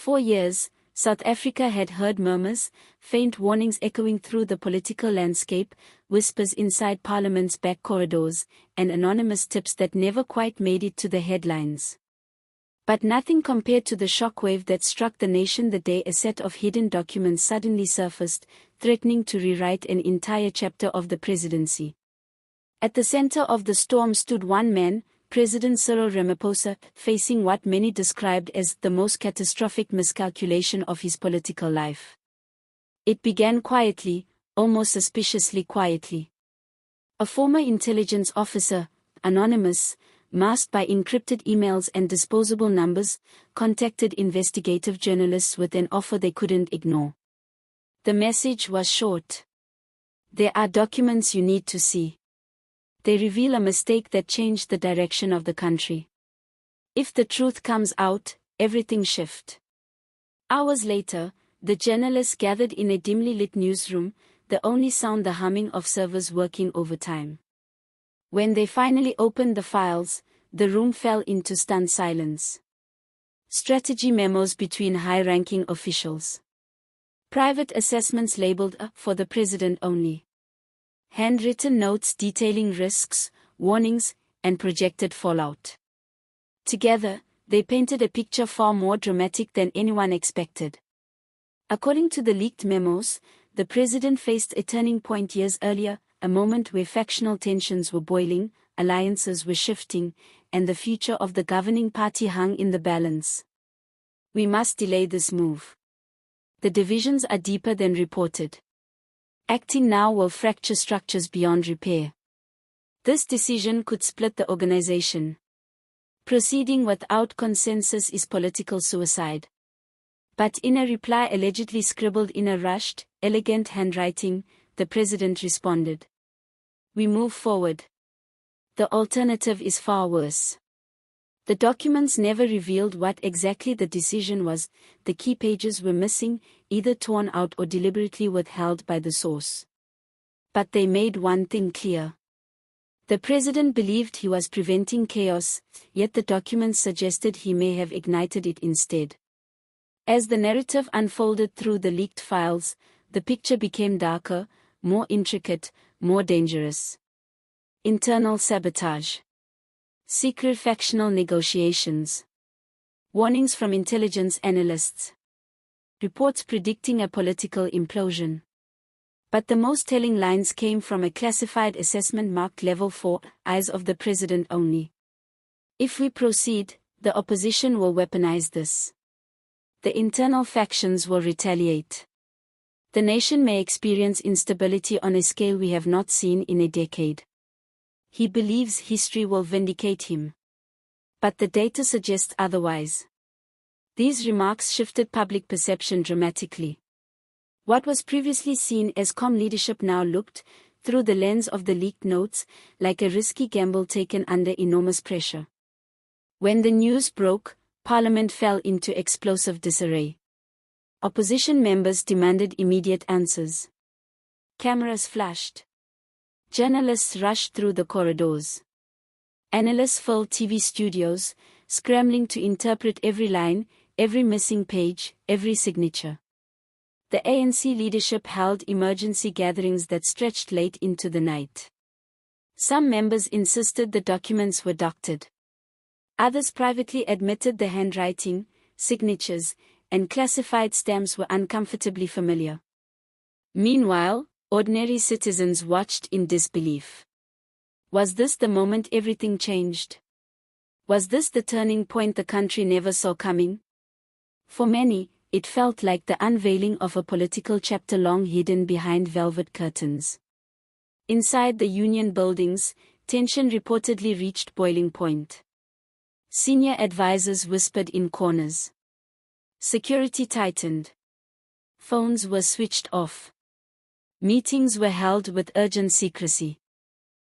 4 years, South Africa had heard murmurs, faint warnings echoing through the political landscape, whispers inside Parliament's back corridors, and anonymous tips that never quite made it to the headlines. But nothing compared to the shockwave that struck the nation the day a set of hidden documents suddenly surfaced, threatening to rewrite an entire chapter of the presidency. At the center of the storm stood one man, President Cyril Ramaphosa, facing what many described as the most catastrophic miscalculation of his political life. It began quietly, almost suspiciously quietly. A former intelligence officer, anonymous, masked by encrypted emails and disposable numbers, contacted investigative journalists with an offer they couldn't ignore. The message was short. There are documents you need to see. They reveal a mistake that changed the direction of the country. If the truth comes out, everything shifts. Hours later, the journalists gathered in a dimly lit newsroom, the only sound the humming of servers working overtime. When they finally opened the files, the room fell into stunned silence. Strategy memos between high-ranking officials. Private assessments labeled for the president only. Handwritten notes detailing risks, warnings, and projected fallout. Together, they painted a picture far more dramatic than anyone expected. According to the leaked memos, the president faced a turning point years earlier, a moment where factional tensions were boiling, alliances were shifting, and the future of the governing party hung in the balance. We must delay this move. The divisions are deeper than reported. Acting now will fracture structures beyond repair. This decision could split the organization. Proceeding without consensus is political suicide. But in a reply allegedly scribbled in a rushed, elegant handwriting, the president responded. We move forward. The alternative is far worse. The documents never revealed what exactly the decision was. The key pages were missing, either torn out or deliberately withheld by the source. But they made one thing clear. The president believed he was preventing chaos, yet the documents suggested he may have ignited it instead. As the narrative unfolded through the leaked files, the picture became darker, more intricate, more dangerous. Internal sabotage. Secret factional negotiations. Warnings from intelligence analysts. Reports predicting a political implosion. But the most telling lines came from a classified assessment marked Level 4, eyes of the president only. If we proceed, the opposition will weaponize this. The internal factions will retaliate. The nation may experience instability on a scale we have not seen in a decade. He believes history will vindicate him. But the data suggests otherwise. These remarks shifted public perception dramatically. What was previously seen as calm leadership now looked, through the lens of the leaked notes, like a risky gamble taken under enormous pressure. When the news broke, Parliament fell into explosive disarray. Opposition members demanded immediate answers. Cameras flashed. Journalists rushed through the corridors. Analysts filled TV studios, scrambling to interpret every line, every missing page, every signature. The ANC leadership held emergency gatherings that stretched late into the night. Some members insisted the documents were doctored. Others privately admitted the handwriting, signatures, and classified stamps were uncomfortably familiar. Meanwhile, ordinary citizens watched in disbelief. Was this the moment everything changed? Was this the turning point the country never saw coming? For many, it felt like the unveiling of a political chapter long hidden behind velvet curtains. Inside the union buildings, tension reportedly reached boiling point. Senior advisors whispered in corners. Security tightened. Phones were switched off. Meetings were held with urgent secrecy.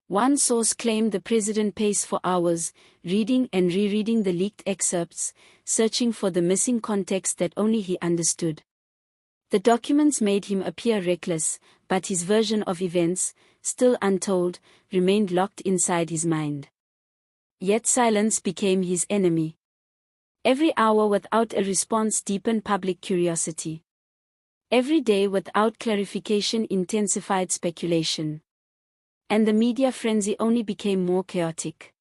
One source claimed the president paced for hours, reading and rereading the leaked excerpts, searching for the missing context that only he understood. The documents made him appear reckless, but his version of events, still untold, remained locked inside his mind. Yet silence became his enemy. Every hour without a response deepened public curiosity. Every day without clarification intensified speculation. And the media frenzy only became more chaotic.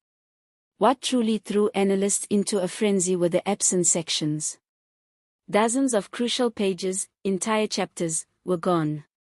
What truly threw analysts into a frenzy were the absent sections. Dozens of crucial pages, entire chapters, were gone.